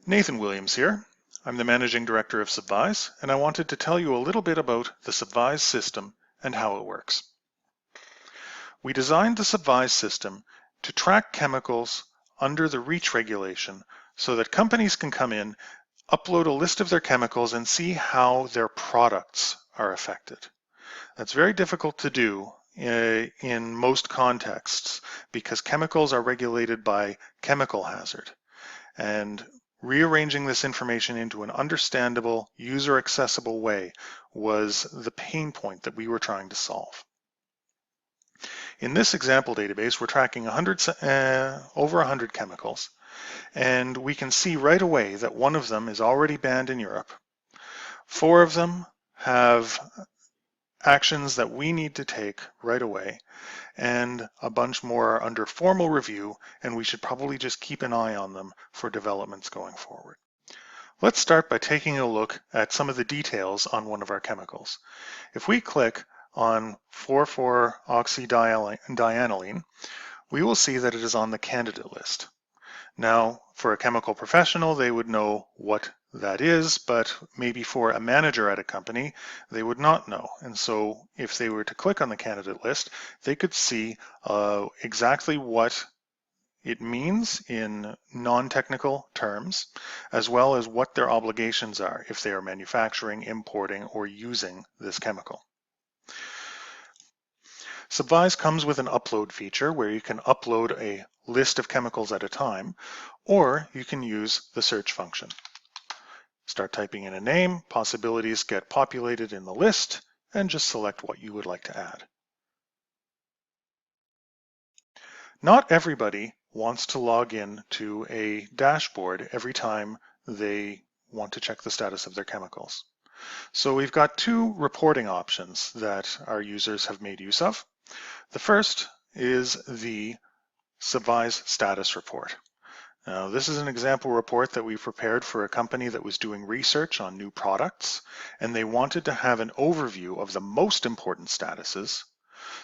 Nathan Williams here. I'm the Managing Director of Subvise, and I wanted to tell you a little bit about the Subvise system and how it works. We designed the Subvise system to track chemicals under the REACH regulation so that companies can come in, upload a list of their chemicals, and see how their products are affected. That's very difficult to do in most contexts because chemicals are regulated by chemical hazard. And rearranging this information into an understandable, user-accessible way was the pain point that we were trying to solve. In this example database, we're tracking over 100 chemicals, and we can see right away that one of them is already banned in Europe. 4 of them have actions that we need to take right away, and a bunch more are under formal review, and we should probably just keep an eye on them for developments going forward. Let's start by taking a look at some of the details on one of our chemicals. If we click on 4,4-oxydianiline, we will see that it is on the candidate list. Now, for a chemical professional, they would know what that is, but maybe for a manager at a company, they would not know. And so if they were to click on the candidate list, they could see exactly what it means in non-technical terms, as well as what their obligations are if they are manufacturing, importing, or using this chemical. Subvise comes with an upload feature where you can upload a list of chemicals at a time, or you can use the search function. Start typing in a name, possibilities get populated in the list, and just select what you would like to add. Not everybody wants to log in to a dashboard every time they want to check the status of their chemicals. So we've got 2 reporting options that our users have made use of. The first is the Subvise status report. Now, this is an example report that we prepared for a company that was doing research on new products, and they wanted to have an overview of the most important statuses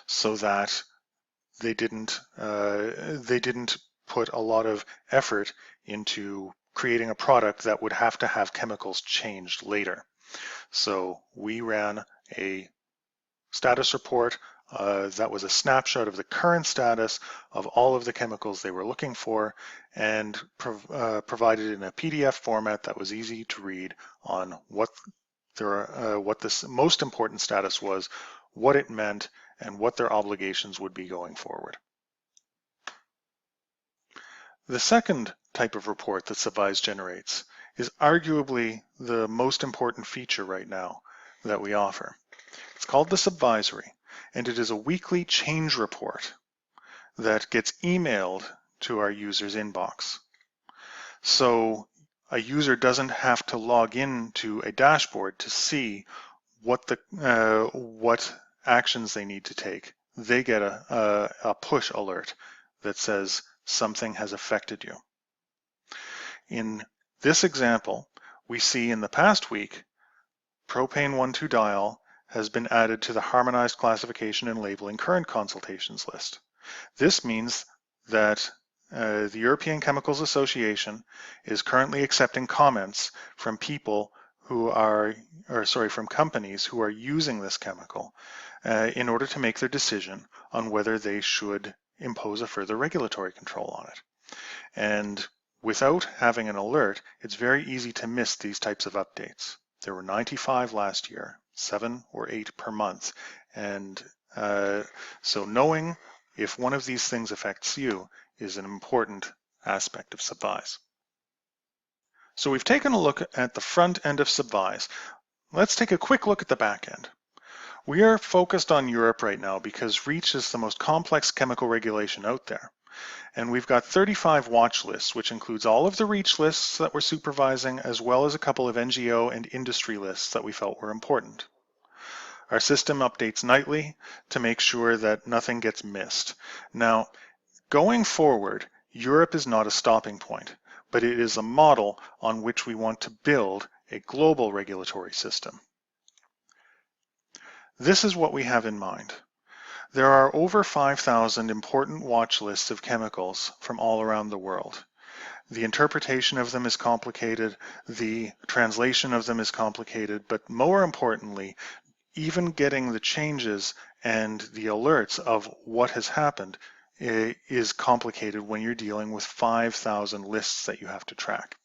so that they didn't put a lot of effort into creating a product that would have to have chemicals changed later. So we ran a status report that was a snapshot of the current status of all of the chemicals they were looking for, and provided in a PDF format that was easy to read on what this most important status was, what it meant, and what their obligations would be going forward. The second type of report that Subvise generates is arguably the most important feature right now that we offer. It's called the Subvisory, and it is a weekly change report that gets emailed to our user's inbox. So a user doesn't have to log into a dashboard to see what actions they need to take. They get a push alert that says something has affected you. In this example, we see in the past week, propane 1,2-diol has been added to the Harmonized Classification and Labeling Current Consultations list. This means that the European Chemicals Association is currently accepting comments from people who are, from companies who are using this chemical in order to make their decision on whether they should impose a further regulatory control on it. And without having an alert, it's very easy to miss these types of updates. There were 95 last year, 7 or 8 per month. And so knowing if one of these things affects you is an important aspect of Subvise. So we've taken a look at the front end of Subvise. Let's take a quick look at the back end. We are focused on Europe right now because REACH is the most complex chemical regulation out there. And we've got 35 watch lists, which includes all of the REACH lists that we're supervising, as well as a couple of NGO and industry lists that we felt were important. Our system updates nightly to make sure that nothing gets missed. Now, going forward, Europe is not a stopping point, but it is a model on which we want to build a global regulatory system. This is what we have in mind. There are over 5,000 important watch lists of chemicals from all around the world. The interpretation of them is complicated, the translation of them is complicated, but more importantly, even getting the changes and the alerts of what has happened is complicated when you're dealing with 5,000 lists that you have to track.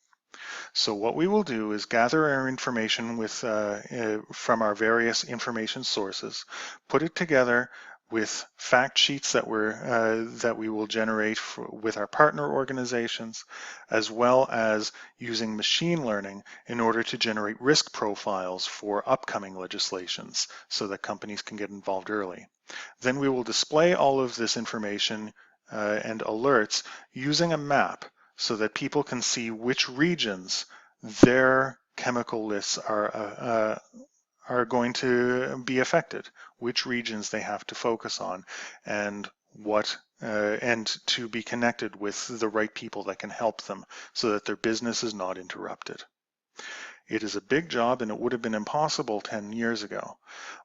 So what we will do is gather our information from our various information sources, put it together with fact sheets that we will generate with our partner organizations, as well as using machine learning in order to generate risk profiles for upcoming legislations so that companies can get involved early. Then we will display all of this information and alerts using a map so that people can see which regions their chemical lists are going to be affected, which regions they have to focus on, and and to be connected with the right people that can help them so that their business is not interrupted. It is a big job and it would have been impossible 10 years ago,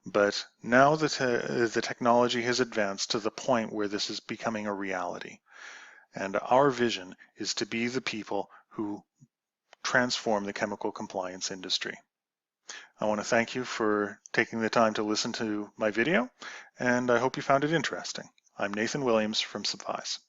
but now that the technology has advanced to the point where this is becoming a reality. And our vision is to be the people who transform the chemical compliance industry. I want to thank you for taking the time to listen to my video, and I hope you found it interesting. I'm Nathan Williams from Subvise.